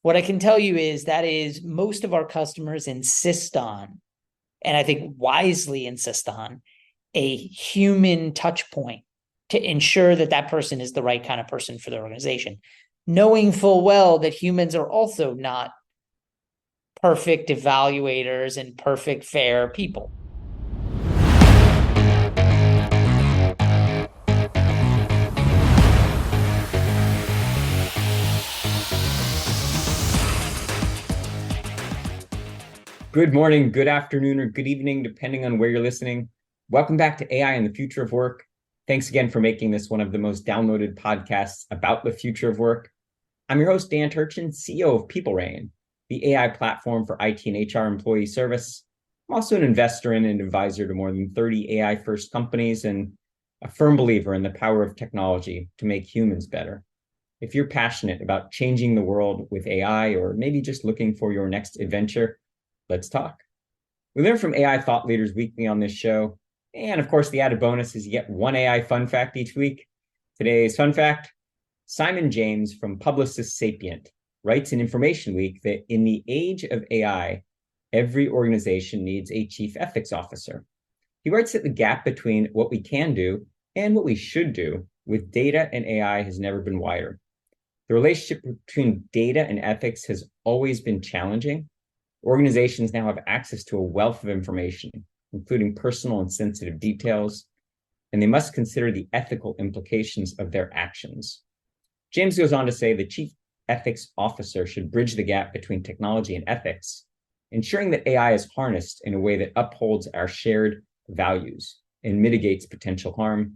What I can tell you is that is most of our customers insist on, and I think wisely insist on, a human touch point to ensure that that person is the right kind of person for the organization, knowing full well that humans are also not perfect evaluators and perfect fair people. Good morning, good afternoon, or good evening, depending on where you're listening. Welcome back to AI and the Future of Work. Thanks again for making this one of the most downloaded podcasts about the future of work. I'm your host, Dan Turchin, CEO of PeopleRain, the AI platform for IT and HR employee service. I'm also an investor in and advisor to more than 30 AI-first companies and a firm believer in the power of technology to make humans better. If you're passionate about changing the world with AI, or maybe just looking for your next adventure, let's talk. We learn from AI thought leaders weekly on this show. And of course, the added bonus is you get one AI fun fact each week. Today's fun fact: Simon James from Publicis Sapient writes in Information Week that in the age of AI, every organization needs a chief ethics officer. He writes that the gap between what we can do and what we should do with data and AI has never been wider. The relationship between data and ethics has always been challenging. Organizations now have access to a wealth of information, including personal and sensitive details, and they must consider the ethical implications of their actions. James goes on to say the chief ethics officer should bridge the gap between technology and ethics, ensuring that AI is harnessed in a way that upholds our shared values and mitigates potential harm.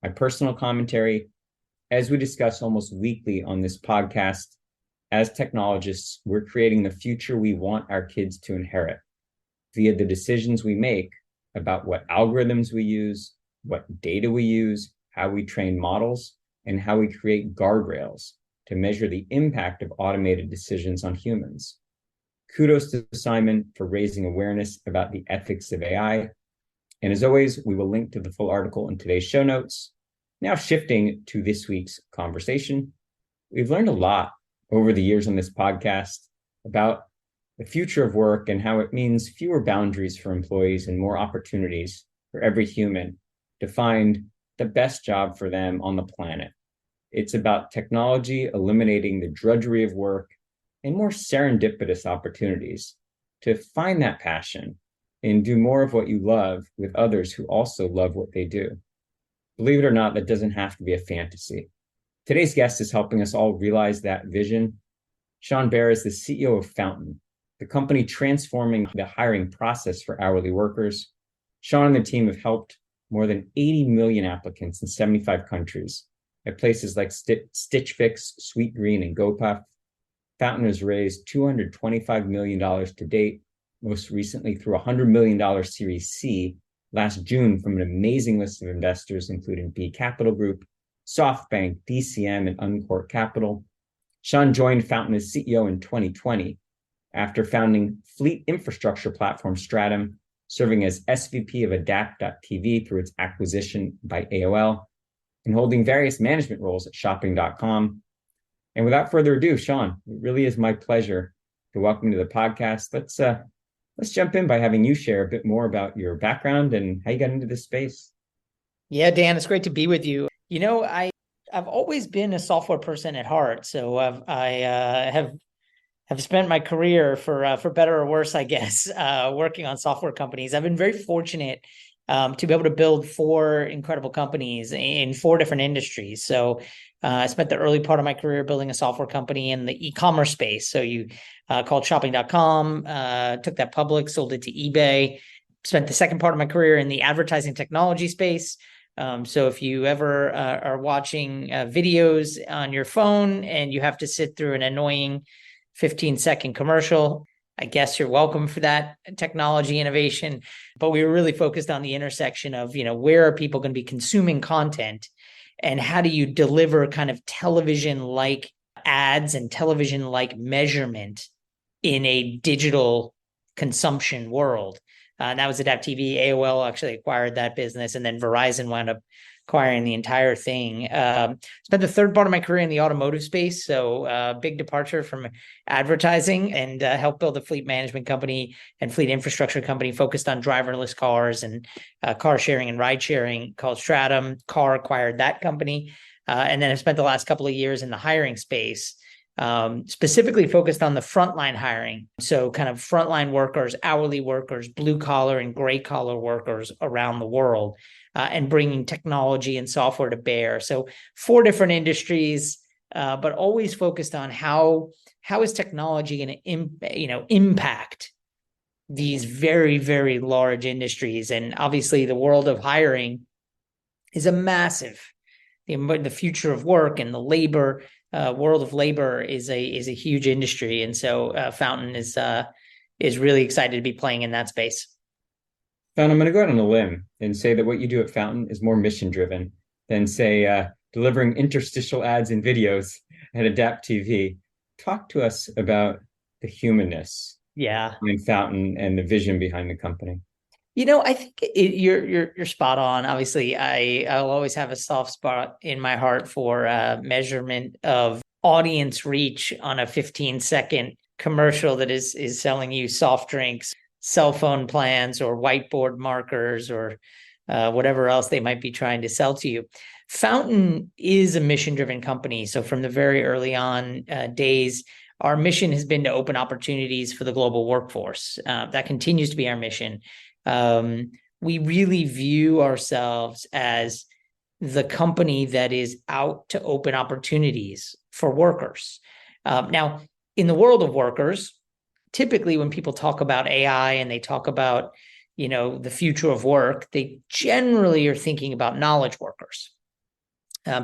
My personal commentary: as we discuss almost weekly on this podcast, as technologists, we're creating the future we want our kids to inherit via the decisions we make about what algorithms we use, what data we use, how we train models, and how we create guardrails to measure the impact of automated decisions on humans. Kudos to Simon for raising awareness about the ethics of AI. And as always, we will link to the full article in today's show notes. Now shifting to this week's conversation, we've learned a lot over the years on this podcast about the future of work and how it means fewer boundaries for employees and more opportunities for every human to find the best job for them on the planet. It's about technology eliminating the drudgery of work and more serendipitous opportunities to find that passion and do more of what you love with others who also love what they do. Believe it or not, that doesn't have to be a fantasy. Today's guest is helping us all realize that vision. Behr is the CEO of Fountain, the company transforming the hiring process for hourly workers. Sean and the team have helped more than 80 million applicants in 75 countries at places like Stitch Fix, Sweetgreen, and GoPuff. Fountain has raised $225 million to date, most recently through a $100 million Series C last June from an amazing list of investors, including B Capital Group, SoftBank, DCM, and Uncork Capital. Sean joined Fountain as CEO in 2020 after founding fleet infrastructure platform Stratum, serving as SVP of Adapt.tv through its acquisition by AOL, and holding various management roles at Shopping.com. And without further ado, Sean, it really is my pleasure to welcome you to the podcast. Let's jump in by having you share a bit more about your background and how you got into this space. Yeah, Dan, it's great to be with you. You know, I've always been a software person at heart, so I have spent my career for better or worse, I guess, working on software companies. I've been very fortunate to be able to build 4 incredible companies in 4 different industries. So I spent the early part of my career building a software company in the e-commerce space. So you called Shopping.com, took that public, sold it to eBay. Spent the second part of my career in the advertising technology space. So if you ever are watching videos on your phone and you have to sit through an annoying 15-second commercial, I guess you're welcome for that technology innovation. But we were really focused on the intersection of, where are people going to be consuming content and how do you deliver kind of television-like ads and television-like measurement in a digital consumption world. And that was Adapt TV. AOL actually acquired that business, and then Verizon wound up acquiring the entire thing. Spent the third part of my career in the automotive space, so big departure from advertising, and helped build a fleet management company and fleet infrastructure company focused on driverless cars and car sharing and ride sharing called Stratum. Car acquired that company. And then I spent the last couple of years in the hiring space, specifically focused on the frontline hiring. So kind of frontline workers, hourly workers, blue collar and gray collar workers around the world, and bringing technology and software to bear. So 4 different industries, but always focused on how is technology going to impact these very, very large industries. And obviously the world of hiring is a massive, the future of work and the labor world of labor is a huge industry, and so Fountain is really excited to be playing in that space. Fountain, I'm going to go out on a limb and say that what you do at Fountain is more mission driven than, say, delivering interstitial ads and videos at Adapt TV. Talk to us about the humanness in Fountain and the vision behind the company. I think you're spot on. Obviously, I'll always have a soft spot in my heart for measurement of audience reach on a 15-second commercial that is selling you soft drinks, cell phone plans, or whiteboard markers, or whatever else they might be trying to sell to you. Fountain is a mission-driven company. So from the very early on days, our mission has been to open opportunities for the global workforce. That continues to be our mission. We really view ourselves as the company that is out to open opportunities for workers. Now, in the world of workers, typically when people talk about AI and they talk about, the future of work, they generally are thinking about knowledge workers,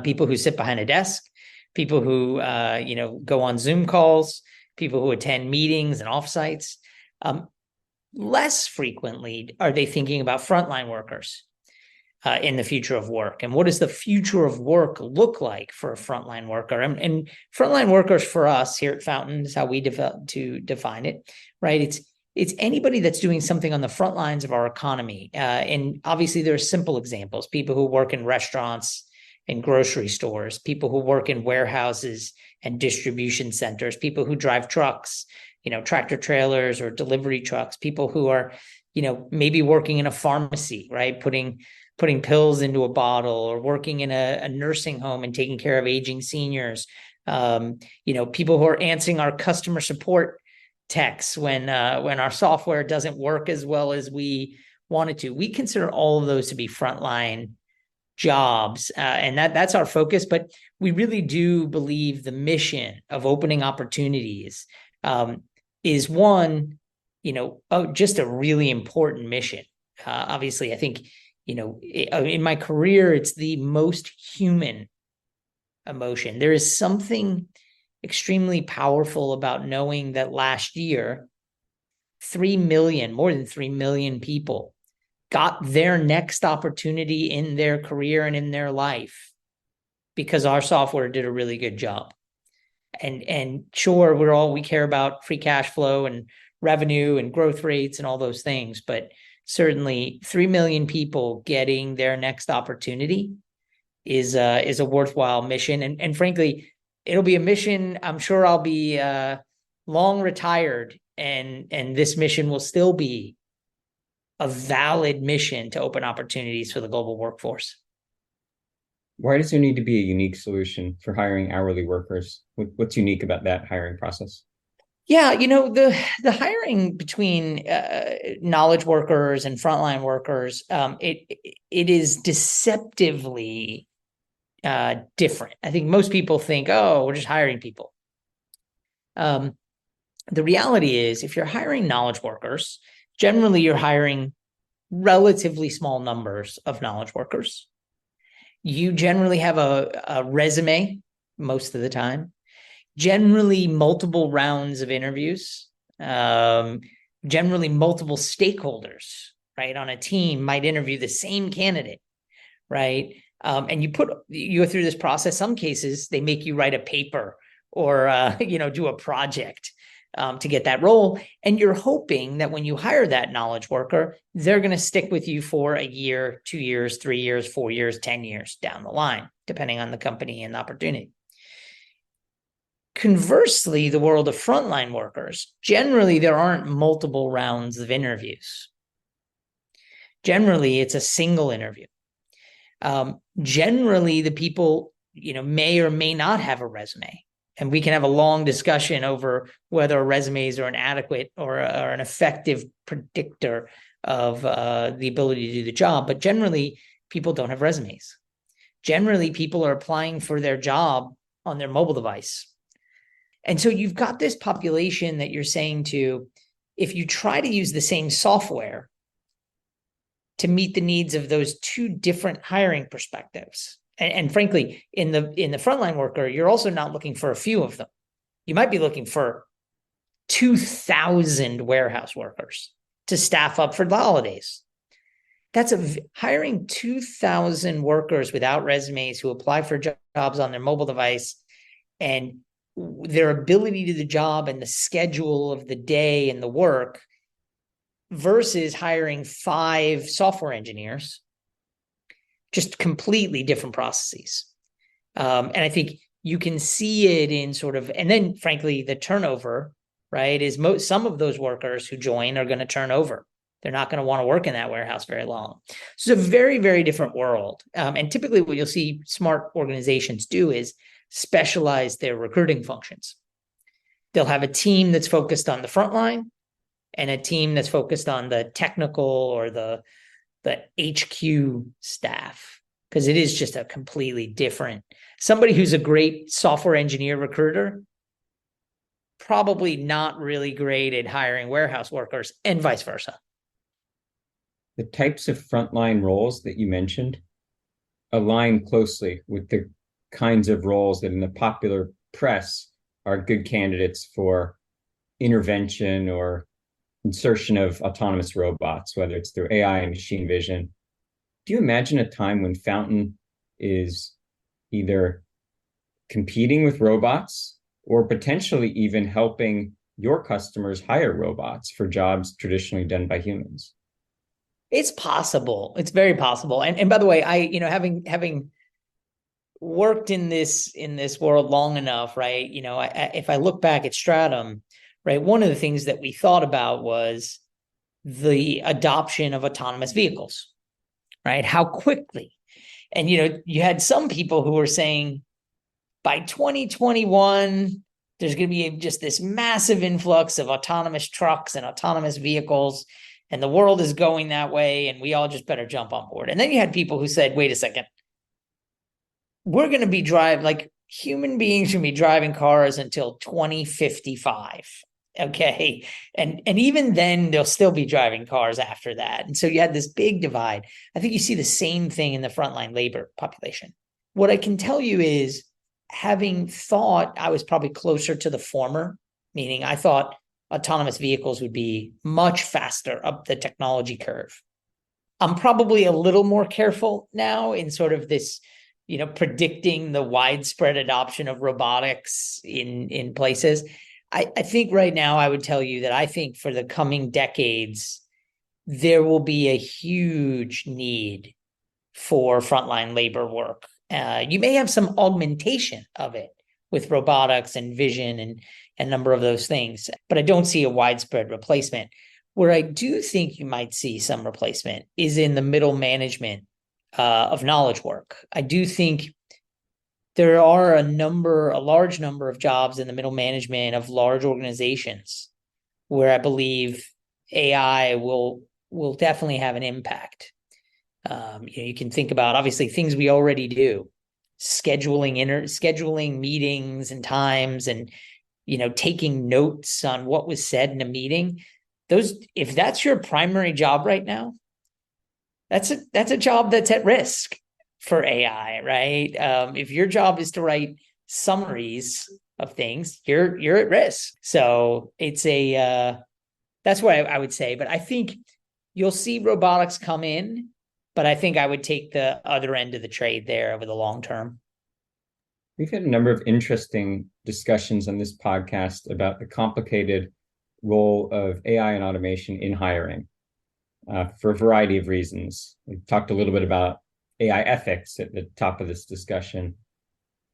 people who sit behind a desk, people who, go on Zoom calls, people who attend meetings and offsites. Less frequently are they thinking about frontline workers in the future of work, and what does the future of work look like for a frontline worker? And frontline workers for us here at Fountain is how we define it, right? It's anybody that's doing something on the front lines of our economy, and obviously there are simple examples: people who work in restaurants and grocery stores, people who work in warehouses and distribution centers, people who drive trucks, tractor trailers or delivery trucks, people who are, maybe working in a pharmacy, right? Putting pills into a bottle, or working in a nursing home and taking care of aging seniors. People who are answering our customer support texts when our software doesn't work as well as we want it to. We consider all of those to be frontline jobs, and that's our focus. But we really do believe the mission of opening opportunities is one, just a really important mission. Obviously, I think, in my career, it's the most human emotion. There is something extremely powerful about knowing that last year, more than 3 million people got their next opportunity in their career and in their life because our software did a really good job. And sure, we care about free cash flow and revenue and growth rates and all those things, but certainly 3 million people getting their next opportunity is a worthwhile mission. And frankly, it'll be a mission. I'm sure I'll be long retired, and this mission will still be a valid mission to open opportunities for the global workforce. Why does there need to be a unique solution for hiring hourly workers? What's unique about that hiring process? Yeah, the hiring between knowledge workers and frontline workers, it is deceptively different. I think most people think, oh, we're just hiring people. The reality is, if you're hiring knowledge workers, generally you're hiring relatively small numbers of knowledge workers. You generally have a resume most of the time, generally multiple rounds of interviews, generally multiple stakeholders, right, on a team might interview the same candidate, right? And you go through this process. Some cases, they make you write a paper or, do a project to get that role. And you're hoping that when you hire that knowledge worker, they're going to stick with you for a year, 2 years, 3 years, 4 years, 10 years down the line, depending on the company and the opportunity. Conversely, the world of frontline workers, generally, there aren't multiple rounds of interviews. Generally, it's a single interview. Generally, the people, may or may not have a resume. And we can have a long discussion over whether resumes are an adequate or an effective predictor of the ability to do the job. But generally, people don't have resumes. Generally, people are applying for their job on their mobile device. And so you've got this population that you're saying to, if you try to use the same software to meet the needs of those two different hiring perspectives, and frankly, in the frontline worker, you're also not looking for a few of them. You might be looking for 2,000 warehouse workers to staff up for the holidays. That's hiring 2,000 workers without resumes who apply for jobs on their mobile device, and their ability to do the job and the schedule of the day and the work versus hiring 5 software engineers, just completely different processes. And I think you can see it in sort of, and then frankly, the turnover, right, is some of those workers who join are going to turn over. They're not going to want to work in that warehouse very long. So it's a very, very different world. And typically what you'll see smart organizations do is specialize their recruiting functions. They'll have a team that's focused on the front line and a team that's focused on the technical or the HQ staff, because it is just a completely different. Somebody who's a great software engineer recruiter, probably not really great at hiring warehouse workers, and vice versa. The types of frontline roles that you mentioned align closely with the kinds of roles that in the popular press are good candidates for intervention or insertion of autonomous robots, whether it's through AI and machine vision. Do you imagine a time when Fountain is either competing with robots or potentially even helping your customers hire robots for jobs traditionally done by humans? It's possible. It's very possible. And by the way, I, having worked in this world long enough, right? If I look back at Stratum, right, one of the things that we thought about was the adoption of autonomous vehicles, right? How quickly. And, you had some people who were saying by 2021, there's going to be just this massive influx of autonomous trucks and autonomous vehicles, and the world is going that way, and we all just better jump on board. And then you had people who said, wait a second, we're going to be human beings should be driving cars until 2055. Okay. And even then they'll still be driving cars after that. And so you had this big divide. I think you see the same thing in the frontline labor population. What I can tell you is, having thought I was probably closer to the former, meaning I thought autonomous vehicles would be much faster up the technology curve. I'm probably a little more careful now in sort of this, predicting the widespread adoption of robotics in places. I think right now I would tell you that I think for the coming decades, there will be a huge need for frontline labor work. You may have some augmentation of it with robotics and vision and a number of those things, but I don't see a widespread replacement. Where I do think you might see some replacement is in the middle management of knowledge work. I do think there are a large number of jobs in the middle management of large organizations where I believe AI will definitely have an impact. You can think about obviously things we already do, scheduling meetings and times, and taking notes on what was said in a meeting. If that's your primary job right now, that's a job that's at risk for AI, right? If your job is to write summaries of things, you're at risk. So it's that's what I would say. But I think you'll see robotics come in, but I think I would take the other end of the trade there over the long term. We've had a number of interesting discussions on this podcast about the complicated role of AI and automation in hiring for a variety of reasons. We've talked a little bit about AI ethics at the top of this discussion.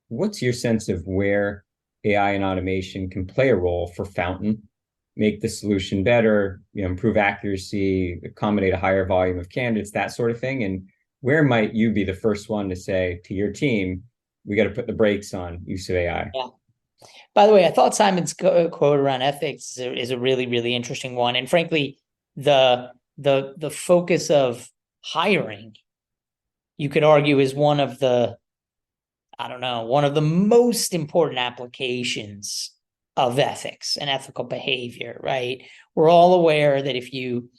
What's your sense of where AI and automation can play a role for Fountain, make the solution better, improve accuracy, accommodate a higher volume of candidates, that sort of thing? And where might you be the first one to say to your team, we got to put the brakes on use of AI? Yeah. By the way, I thought Simon's quote around ethics is a really, really interesting one. And frankly, the focus of hiring, you could argue, is one of the, I don't know, one of the most important applications of ethics and ethical behavior, right? We're all aware that if you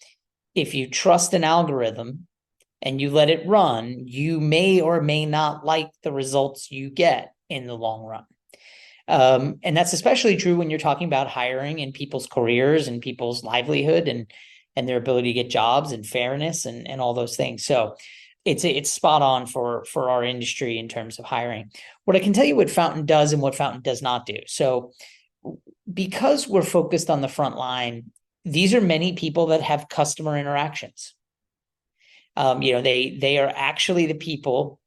trust an algorithm and you let it run, you may or may not like the results you get in the long run. And that's especially true when you're talking about hiring and people's careers and people's livelihood and their ability to get jobs and fairness and all those things. So it's spot on for our industry in terms of hiring. What I can tell you what Fountain does and what Fountain does not do. So because we're focused on the front line, these are many people that have customer interactions. They are actually the people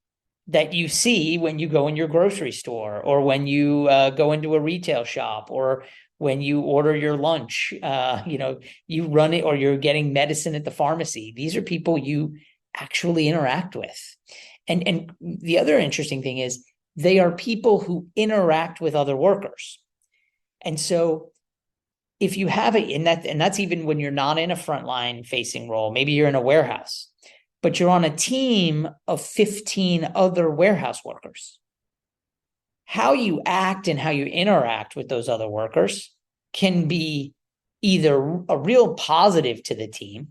that you see when you go in your grocery store or when you go into a retail shop or when you order your lunch, you run it or you're getting medicine at the pharmacy. These are people you actually interact with. And the other interesting thing is they are people who interact with other workers. And so if you have and that's even when you're not in a frontline facing role, maybe you're in a warehouse, but you're on a team of 15 other warehouse workers. How you act and how you interact with those other workers can be either a real positive to the team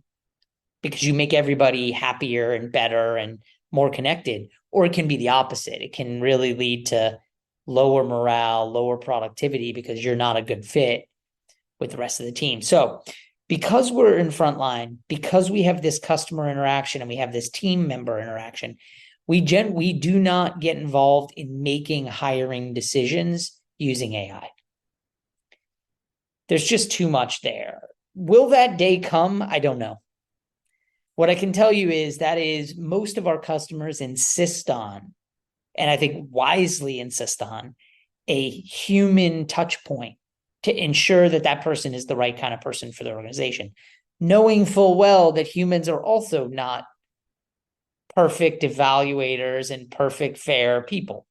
because you make everybody happier and better and more connected, or it can be the opposite. It can really lead to lower morale, lower productivity because you're not a good fit with the rest of the team. So because we're in frontline, because we have this customer interaction and we have this team member interaction, we do not get involved in making hiring decisions using AI. There's just too much there. Will that day come? I don't know. What I can tell you is that is most of our customers insist on, and I think wisely insist on, a human touch point to ensure that that person is the right kind of person for the organization, knowing full well that humans are also not perfect evaluators and perfect fair people.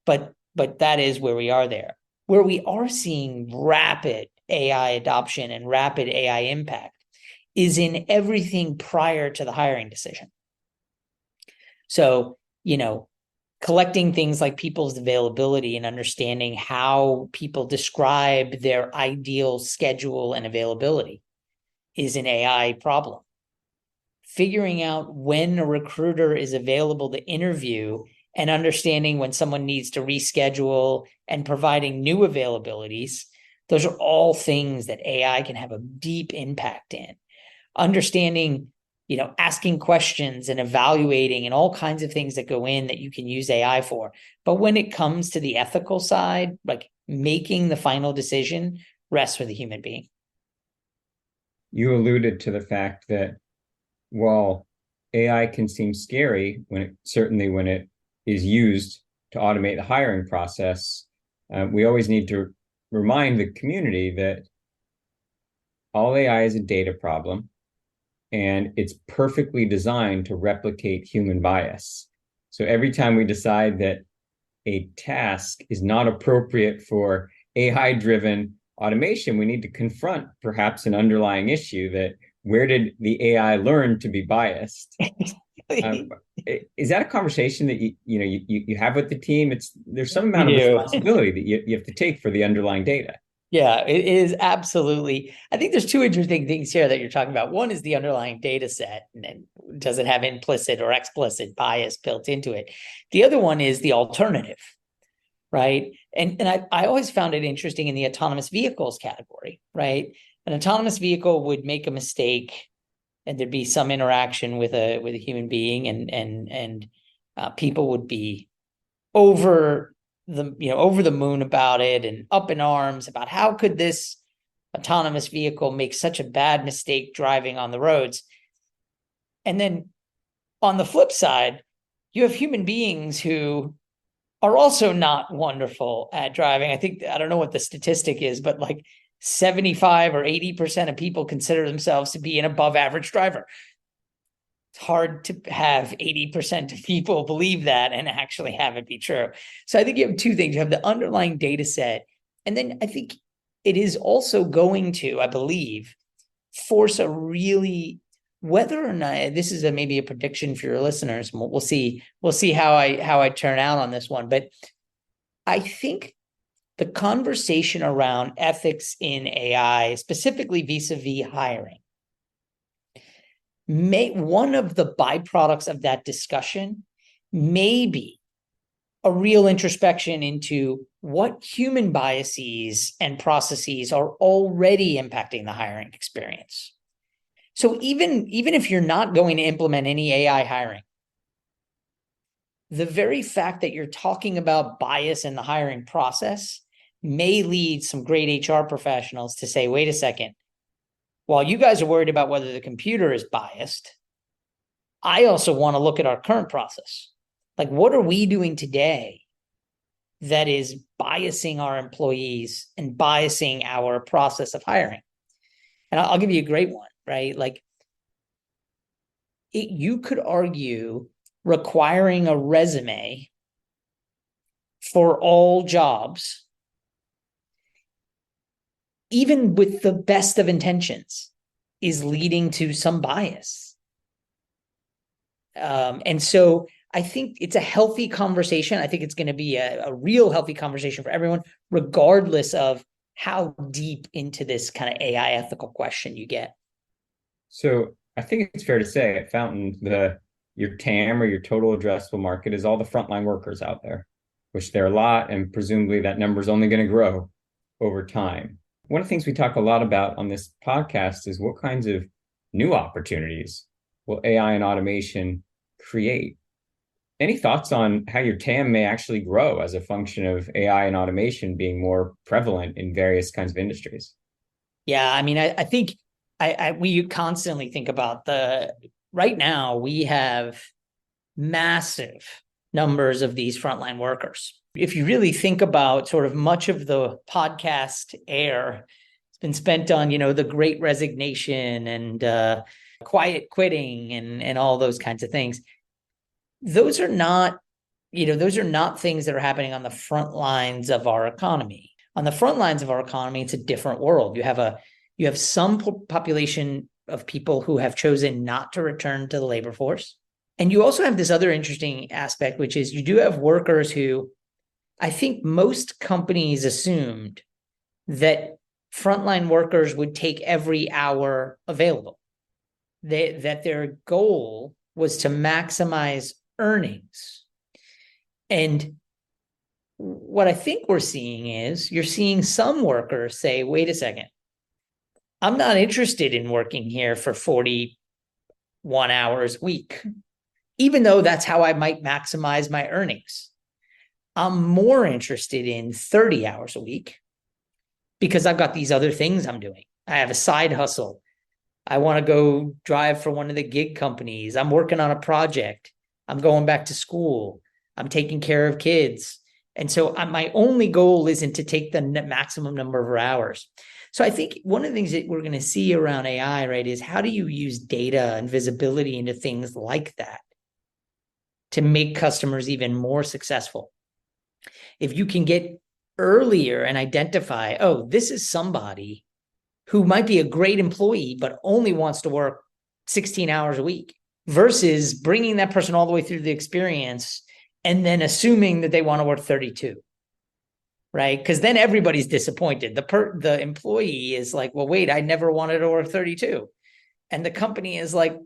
But that is where we are there. Where we are seeing rapid AI adoption and rapid AI impact is in everything prior to the hiring decision. So, collecting things like people's availability and understanding how people describe their ideal schedule and availability is an AI problem. Figuring out when a recruiter is available to interview and understanding when someone needs to reschedule and providing new availabilities, those are all things that AI can have a deep impact in. Understanding, asking questions and evaluating and all kinds of things that go in that you can use AI for. But when it comes to the ethical side, like making the final decision, rests with a human being. You alluded to the fact that while AI can seem scary certainly when it is used to automate the hiring process, we always need to remind the community that all AI is a data problem. And it's perfectly designed to replicate human bias. So every time we decide that a task is not appropriate for AI-driven automation, we need to confront perhaps an underlying issue that where did the AI learn to be biased? Is that a conversation that you have with the team? There's some amount of responsibility that you have to take for the underlying data. Yeah, it is absolutely. I think there's two interesting things here that you're talking about. One is the underlying data set, and then does it have implicit or explicit bias built into it? The other one is the alternative, right? And I always found it interesting in the autonomous vehicles category, right? An autonomous vehicle would make a mistake, and there'd be some interaction with a human being, and people would be over over the moon about it and up in arms about how could this autonomous vehicle make such a bad mistake driving on the roads. And then on the flip side, you have human beings who are also not wonderful at driving. I don't know what the statistic is, but like 75 or 80% of people consider themselves to be an above average driver. It's hard to have 80% of people believe that and actually have it be true. So I think you have two things. You have the underlying data set, and then I think it is also going to, I believe, force a really, whether or not this is maybe a prediction for your listeners, we'll see how I turn out on this one. But I think the conversation around ethics in AI, specifically vis-a-vis hiring, one of the byproducts of that discussion may be a real introspection into what human biases and processes are already impacting the hiring experience. So even if you're not going to implement any AI hiring, the very fact that you're talking about bias in the hiring process may lead some great HR professionals to say, wait a second, while you guys are worried about whether the computer is biased, I also want to look at our current process. Like, what are we doing today that is biasing our employees and biasing our process of hiring? And I'll give you a great one, right? Like, you could argue requiring a resume for all jobs, even with the best of intentions, is leading to some bias. And so I think it's a healthy conversation. I think it's going to be a real healthy conversation for everyone, regardless of how deep into this kind of AI ethical question you get. So I think it's fair to say at Fountain, your TAM or your total addressable market is all the frontline workers out there, which there are a lot, and presumably that number is only going to grow over time. One of the things we talk a lot about on this podcast is what kinds of new opportunities will AI and automation create? Any thoughts on how your TAM may actually grow as a function of AI and automation being more prevalent in various kinds of industries? Yeah, I mean, I think we constantly think about right now we have massive numbers of these frontline workers. If you really think about sort of much of the podcast air, it's been spent on, the great resignation and quiet quitting and all those kinds of things. Those are not things that are happening on the front lines of our economy. On the front lines of our economy, it's a different world. You have some population of people who have chosen not to return to the labor force. And you also have this other interesting aspect, which is you do have workers who I think most companies assumed that frontline workers would take every hour available, that their goal was to maximize earnings. And what I think we're seeing is you're seeing some workers say, wait a second, I'm not interested in working here for 41 hours a week, even though that's how I might maximize my earnings. I'm more interested in 30 hours a week because I've got these other things I'm doing. I have a side hustle. I want to go drive for one of the gig companies. I'm working on a project. I'm going back to school. I'm taking care of kids. And so my only goal isn't to take the maximum number of hours. So I think one of the things that we're going to see around AI, right, is how do you use data and visibility into things like that to make customers even more successful? If you can get earlier and identify, oh, this is somebody who might be a great employee, but only wants to work 16 hours a week, versus bringing that person all the way through the experience and then assuming that they want to work 32, right? Because then everybody's disappointed. The employee is like, well, wait, I never wanted to work 32. And the company is like,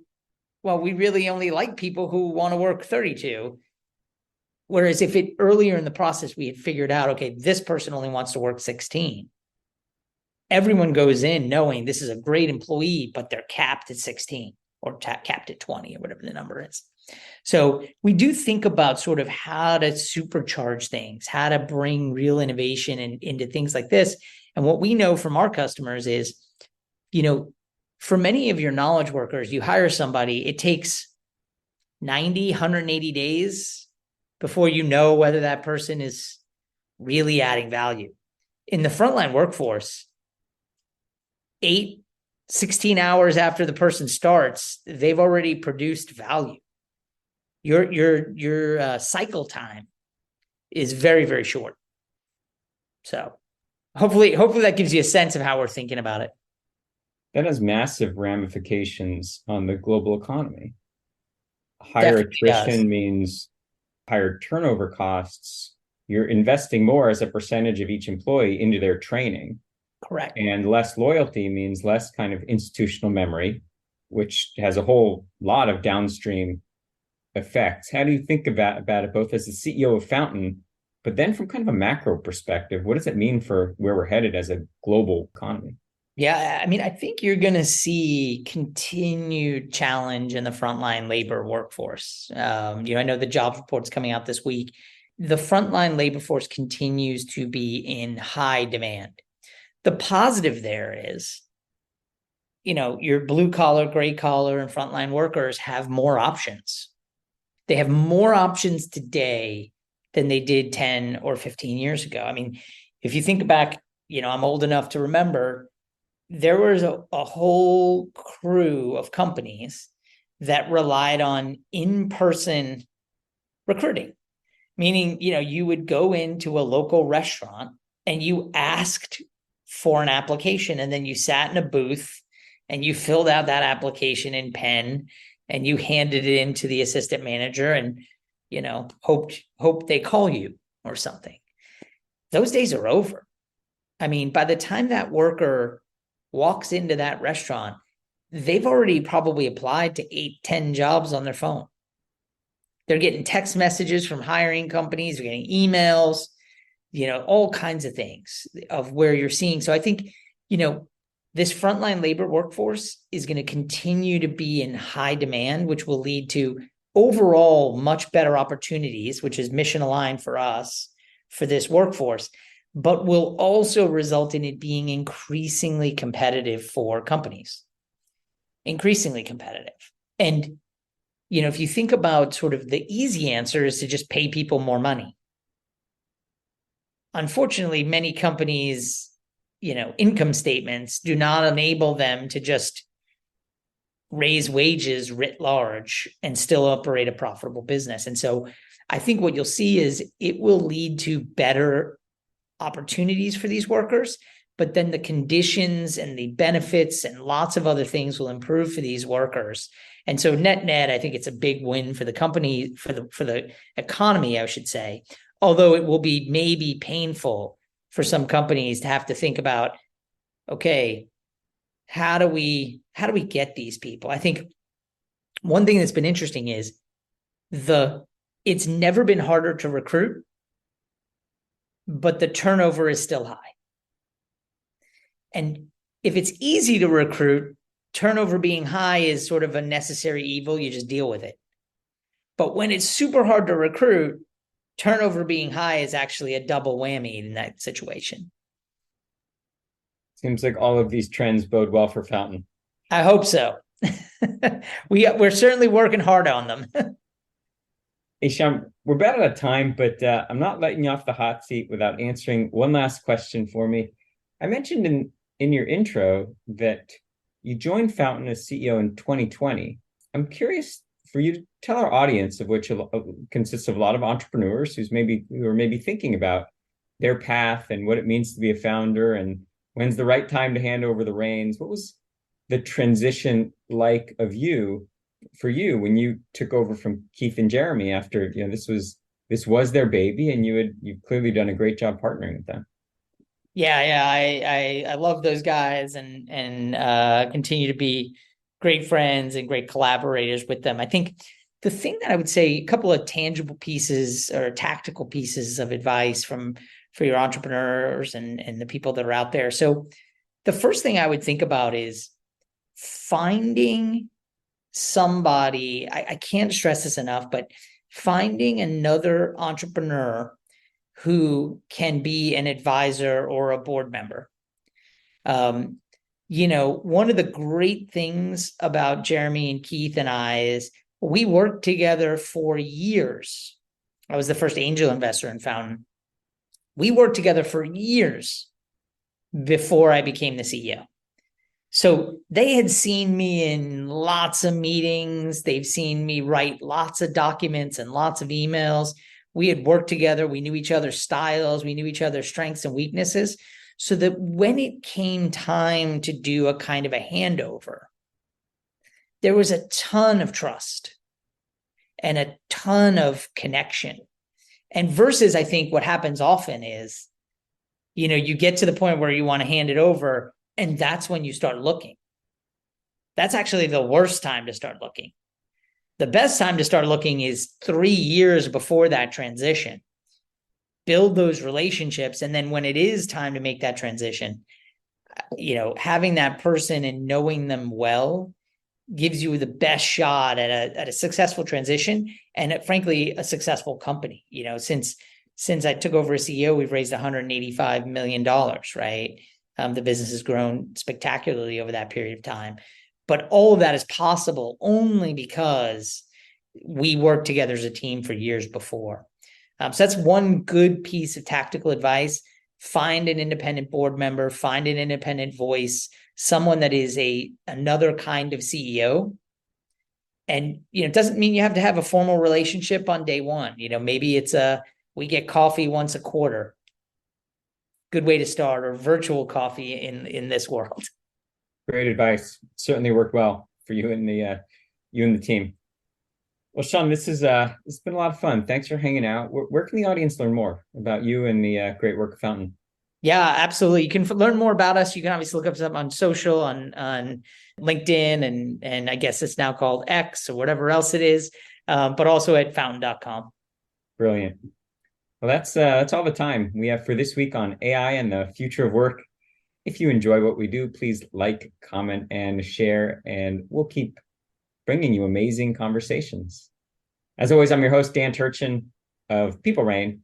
well, we really only like people who want to work 32. Whereas if earlier in the process, we had figured out, okay, this person only wants to work 16. Everyone goes in knowing this is a great employee, but they're capped at 16 or capped at 20 or whatever the number is. So we do think about sort of how to supercharge things, how to bring real innovation into things like this. And what we know from our customers is, for many of your knowledge workers, you hire somebody, it takes 90, 180 days before you know whether that person is really adding value. In the frontline workforce, 16 hours after the person starts, they've already produced value. Your cycle time is very, very short. So hopefully that gives you a sense of how we're thinking about it. That has massive ramifications on the global economy. Higher Definitely does. attrition means higher turnover costs. You're investing more as a percentage of each employee into their training. Correct. And less loyalty means less kind of institutional memory, which has a whole lot of downstream effects. How do you think about it both as the CEO of Fountain, but then from kind of a macro perspective? What does it mean for where we're headed as a global economy? Yeah, I mean, I think you're going to see continued challenge in the frontline labor workforce. I know the jobs report's coming out this week. The frontline labor force continues to be in high demand. The positive there is, your blue collar, gray collar, and frontline workers have more options. They have more options today than they did 10 or 15 years ago. I mean, if you think back, I'm old enough to remember there was a whole crew of companies that relied on in-person recruiting, meaning, you would go into a local restaurant and you asked for an application, and then you sat in a booth and you filled out that application in pen and you handed it in to the assistant manager and, hoped they call you or something. Those days are over. I mean, by the time that worker walks into that restaurant, they've already probably applied to 8, 10 jobs on their phone. They're getting text messages from hiring companies, they're getting emails, all kinds of things of where you're seeing. So I think, this frontline labor workforce is going to continue to be in high demand, which will lead to overall much better opportunities, which is mission aligned for us for this workforce, but will also result in it being increasingly competitive for companies. Increasingly competitive. And, if you think about sort of the easy answer is to just pay people more money. Unfortunately, many companies, income statements do not enable them to just raise wages writ large and still operate a profitable business. And so I think what you'll see is it will lead to better opportunities for these workers, but then the conditions and the benefits and lots of other things will improve for these workers. And so net, I think it's a big win for the company, for the economy, I should say, although it will be maybe painful for some companies to have to think about, okay, how do we get these people? I think one thing that's been interesting is it's never been harder to recruit, but the turnover is still high. And if it's easy to recruit, turnover being high is sort of a necessary evil. You just deal with it. But when it's super hard to recruit, turnover being high is actually a double whammy in that situation. Seems like all of these trends bode well for Fountain. I hope so. We're certainly working hard on them. Hey, Shyam, we're about out of time, but I'm not letting you off the hot seat without answering one last question for me. I mentioned in your intro that you joined Fountain as CEO in 2020. I'm curious for you to tell our audience, of which consists of a lot of entrepreneurs who are maybe thinking about their path and what it means to be a founder and when's the right time to hand over the reins. What was the transition like for you when you took over from Keith and Jeremy after, this was their baby and you've clearly done a great job partnering with them? Yeah. I love those guys and continue to be great friends and great collaborators with them. I think the thing that I would say, a couple of tangible pieces or tactical pieces of advice for your entrepreneurs and the people that are out there. So the first thing I would think about is finding somebody, I can't stress this enough, but finding another entrepreneur who can be an advisor or a board member. Um, one of the great things about Jeremy and Keith and I is we worked together for years. I was the first angel investor in Fountain. We worked together for years before I became the CEO. So they had seen me in lots of meetings. They've seen me write lots of documents and lots of emails. We had worked together. We knew each other's styles. We knew each other's strengths and weaknesses. So that when it came time to do a kind of a handover, there was a ton of trust and a ton of connection. And versus, I think what happens often is, you get to the point where you want to hand it over, and that's when you start looking. That's actually the worst time to start looking. The best time to start looking is 3 years before that transition. Build those relationships. And then when it is time to make that transition, having that person and knowing them well gives you the best shot at a successful transition and frankly, a successful company. Since I took over as CEO, we've raised $185 million, right? The business has grown spectacularly over that period of time. But all of that is possible only because we worked together as a team for years before. So that's one good piece of tactical advice. Find an independent board member, find an independent voice, someone that is another kind of CEO. And, it doesn't mean you have to have a formal relationship on day one. Maybe it's we get coffee once a quarter. Good way to start, or virtual coffee in this world. Great advice. Certainly worked well for you and the team. Well, Sean, this has been a lot of fun. Thanks for hanging out. Where can the audience learn more about you and the great work of Fountain? Yeah, absolutely. You can learn more about us. You can obviously look up something on social, on LinkedIn, and I guess it's now called X or whatever else it is, but also at fountain.com. Brilliant. Well, that's all the time we have for this week on AI and the future of work. If you enjoy what we do, please like, comment, and share, and we'll keep bringing you amazing conversations. As always, I'm your host, Dan Turchin of People Rain,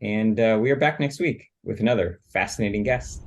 and we are back next week with another fascinating guest.